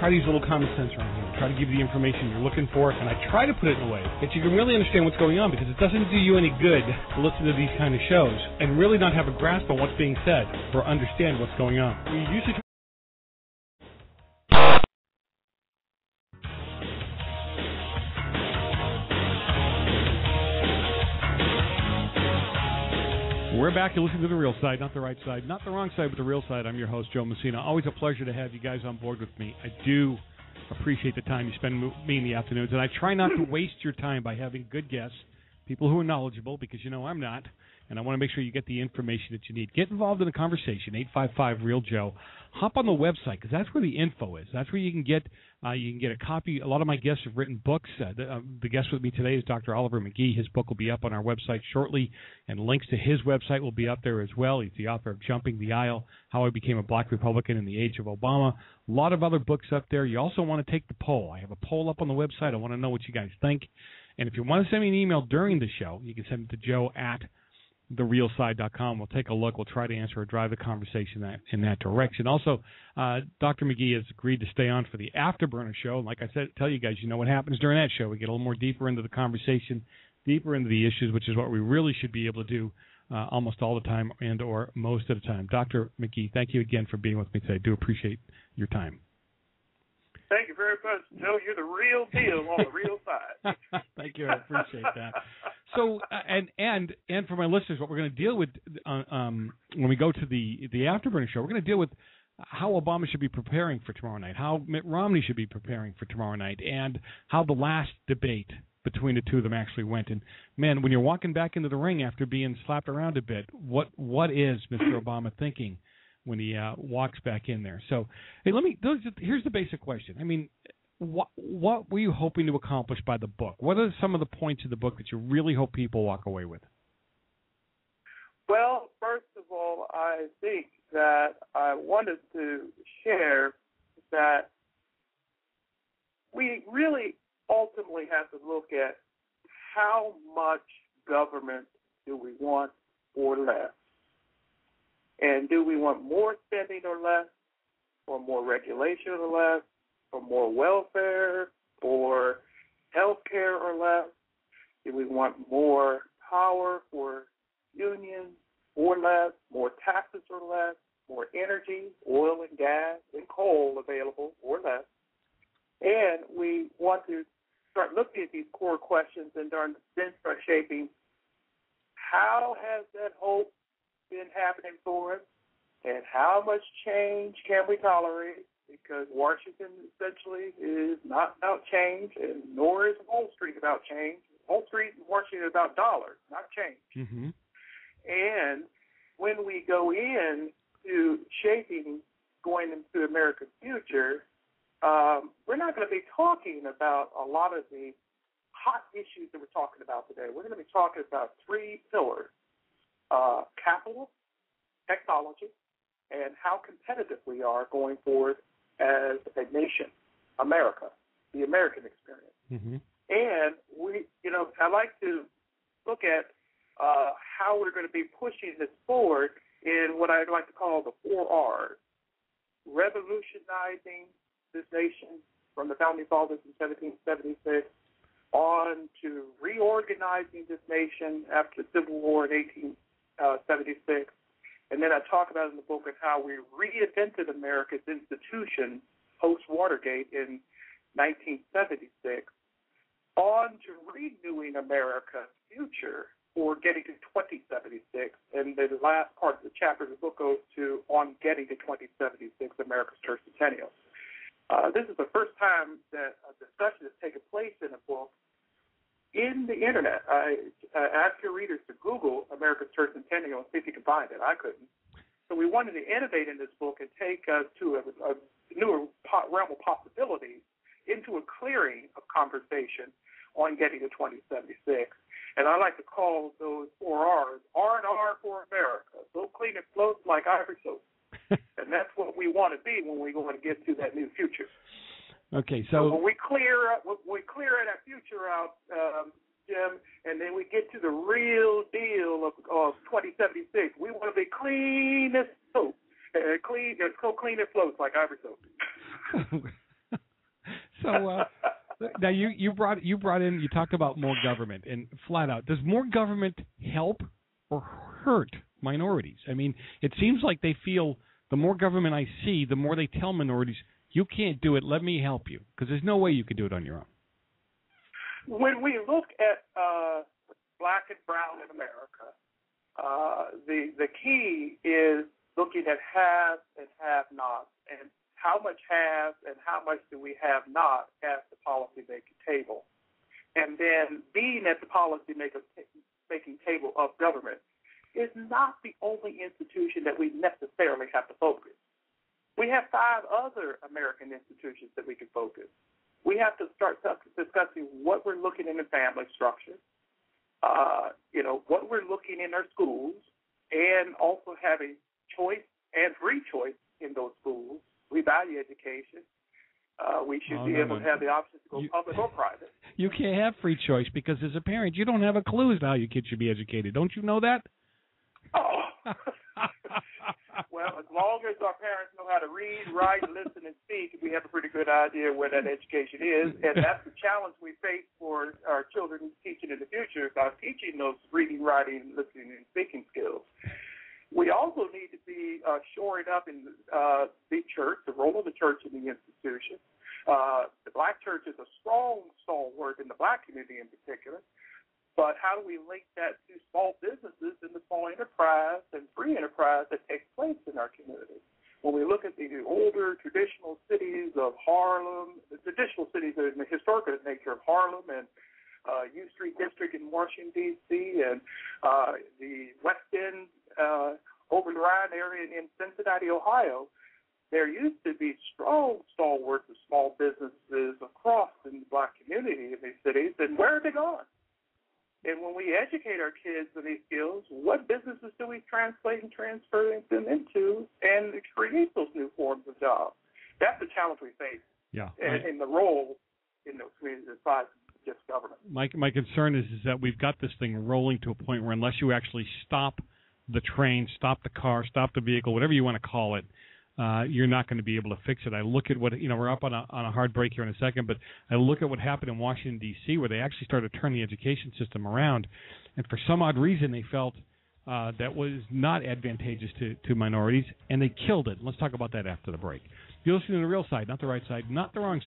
try to use a little common sense around here. I try to give you the information you're looking for, and I try to put it in a way that you can really understand what's going on, because it doesn't do you any good to listen to these kind of shows and really not have a grasp on what's being said or understand what's going on. We usually We're back. You're listening to The Real Side, not the right side, not the wrong side, but The Real Side. I'm your host, Joe Messina. Always a pleasure to have you guys on board with me. I do appreciate the time you spend with me in the afternoons, and I try not to waste your time by having good guests, people who are knowledgeable, because you know I'm not, and I want to make sure you get the information that you need. Get involved in the conversation, 855-REAL-JOE. Hop on the website, because that's where the info is. That's where you can get a copy. A lot of my guests have written books. The guest with me today is Dr. Oliver McGee. His book will be up on our website shortly, and links to his website will be up there as well. He's the author of Jumping the Aisle, How I Became a Black Republican in the Age of Obama. A lot of other books up there. You also want to take the poll. I have a poll up on the website. I want to know what you guys think. And if you want to send me an email during the show, you can send it to joe@therealside.com. We'll take a look. We'll try to answer or drive the conversation in that direction. Also, Dr. McGee has agreed to stay on for the Afterburner show. And like I said, tell you guys, you know what happens during that show. We get a little more deeper into the conversation, deeper into the issues, which is what we really should be able to do almost all the time and or most of the time. Dr. McGee, thank you again for being with me today. I do appreciate your time. Thank you very much, Joe. You're the real deal on the real side. Thank you. I appreciate that. So, and for my listeners, what we're going to deal with when we go to the Afterburner show, we're going to deal with how Obama should be preparing for tomorrow night, how Mitt Romney should be preparing for tomorrow night, and how the last debate between the two of them actually went. And, man, when you're walking back into the ring after being slapped around a bit, what is Mr. Obama thinking when he walks back in there? So, hey, here's the basic question. I mean, what were you hoping to accomplish by the book? What are some of the points of the book that you really hope people walk away with? Well, first of all, I think that I wanted to share that we really ultimately have to look at how much government do we want or less. And do we want more spending or less, or more regulation or less, or more welfare, or health care or less? Do we want more power for unions or less, more taxes or less, more energy, oil and gas and coal available or less? And we want to start looking at these core questions and then start shaping how has that hope been happening for us, and how much change can we tolerate, because Washington essentially is not about change, and nor is Wall Street about change. Wall Street and Washington are about dollars, not change. Mm-hmm. And when we go into shaping going into America's future, we're not going to be talking about a lot of the hot issues that we're talking about today. We're going to be talking about three pillars: capital, technology, and how competitive we are going forward as a nation, America, the American experience. Mm-hmm. And I like to look at how we're going to be pushing this forward in what I'd like to call the 4 R's: revolutionizing this nation from the Founding Fathers in 1776 on to reorganizing this nation after the Civil War in 1876. And then I talk about in the book of how we reinvented America's institutions post-Watergate in 1976, on to renewing America's future for getting to 2076. And the last part of the chapter of the book goes to on getting to 2076, America's Tercentennial. This is the first time that a discussion has taken place in a book in the Internet. I asked your readers to Google America's Tercentennial and see if you can find it. I couldn't. So we wanted to innovate in this book and take us to a newer realm of possibilities into a clearing of conversation on getting to 2076. And I like to call those 4 R's, R&R for America. So clean it floats like ivory soap. And that's what we want to be when we want to get to that new future. Okay, so when we clear that future out, Jim, and then we get to the real deal of 2076, we want to be clean as soap, so clean it floats like ivory soap. So now you brought in, you talked about more government, and flat out, does more government help or hurt minorities? I mean, it seems like they feel the more government I see, the more they tell minorities, you can't do it, let me help you, because there's no way you could do it on your own. When we look at black and brown in America, the key is looking at haves and have-nots, and how much have and how much do we have not at the policy-making table. And then being at the policy-making table of government is not the only institution that we necessarily have to focus. We have 5 other American institutions that we can focus. We have to start discussing what we're looking in the family structure, what we're looking in our schools, and also having choice and free choice in those schools. We value education. We should be able to have the option to go public or private. You can't have free choice because as a parent, you don't have a clue as to how your kid should be educated. Don't you know that? Oh. Well, as long as our parents know how to read, write, listen, and speak, we have a pretty good idea where that education is. And that's the challenge we face for our children teaching in the future, about teaching those reading, writing, listening, and speaking skills. We also need to be shoring up in the church, the role of the church in the institution. The black church is a strong stalwart in the black community in particular. But how do we link that to small businesses and the small enterprise and free enterprise that takes place in our community? When we look at the older traditional cities of Harlem, the traditional cities in the historical nature of Harlem and U Street District in Washington, D.C., and the West End over the Rhine area in Cincinnati, Ohio, there used to be strong stalwarts of small businesses across in the black community in these cities, and where are they gone? And when we educate our kids in these skills, what businesses do we translate and transfer them into and create those new forms of jobs? That's the challenge we face. Yeah. And the role in those communities aside from just government. My concern is that we've got this thing rolling to a point where unless you actually stop the train, stop the car, stop the vehicle, whatever you want to call it, you're not going to be able to fix it. I look at what, we're up on a hard break here in a second, but I look at what happened in Washington, D.C., where they actually started to turn the education system around, and for some odd reason they felt that was not advantageous to minorities, and they killed it. Let's talk about that after the break. You're listening to The Real Side, not the right side, not the wrong side.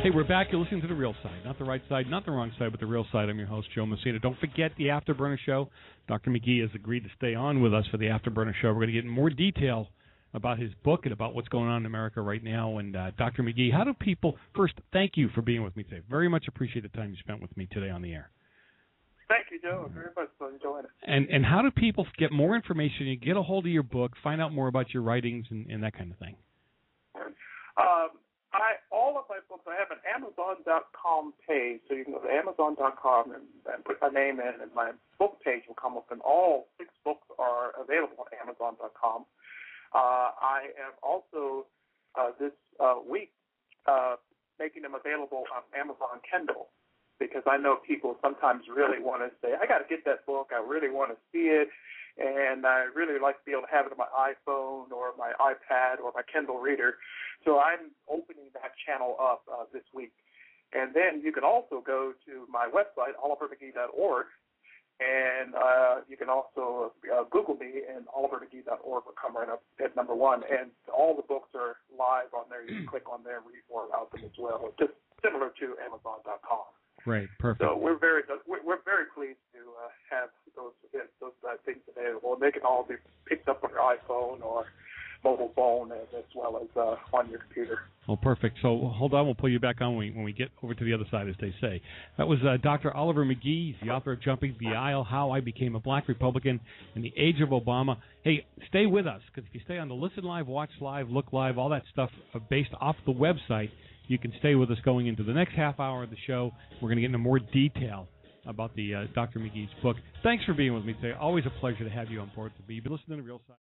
Hey, we're back. You're listening to The Real Side, not the right side, not the wrong side, but The Real Side. I'm your host, Joe Messina. Don't forget the Afterburner Show. Dr. McGee has agreed to stay on with us for the Afterburner Show. We're going to get in more detail about his book and about what's going on in America right now. And Dr. McGee, how do people, first, thank you for being with me today. Very much appreciate the time you spent with me today on the air. Thank you, Joe. Very much enjoying it. And how do people get more information and get a hold of your book, find out more about your writings and that kind of thing? All of my books, I have an Amazon.com page, so you can go to Amazon.com and put my name in, and my book page will come up, and all 6 books are available on Amazon.com. I am also this week making them available on Amazon Kindle, because I know people sometimes really want to say, I got to get that book, I really want to see it, and I really like to be able to have it on my iPhone or my iPad or my Kindle reader. So I'm opening that channel up this week. And then you can also go to my website, olivermcgee.org, and you can also Google me, and olivermcgee.org will come right up at number 1. And all the books are live on there. You can click on there and read more about them as well, just similar to Amazon.com. Great, perfect. So we're very pleased to have those things available. They can all be picked up on your iPhone or mobile phone as well as on your computer. Well, perfect. So hold on, we'll pull you back on when we get over to the other side, as they say. That was Dr. Oliver McGee. He's the author of Jumping the Aisle, How I Became a Black Republican in the Age of Obama. Hey, stay with us, because if you stay on the Listen Live, Watch Live, Look Live, all that stuff based off the website, you can stay with us going into the next half hour of the show. We're going to get into more detail about the Dr. McGee's book. Thanks for being with me today. Always a pleasure to have you on board. You've been listening to Real Side.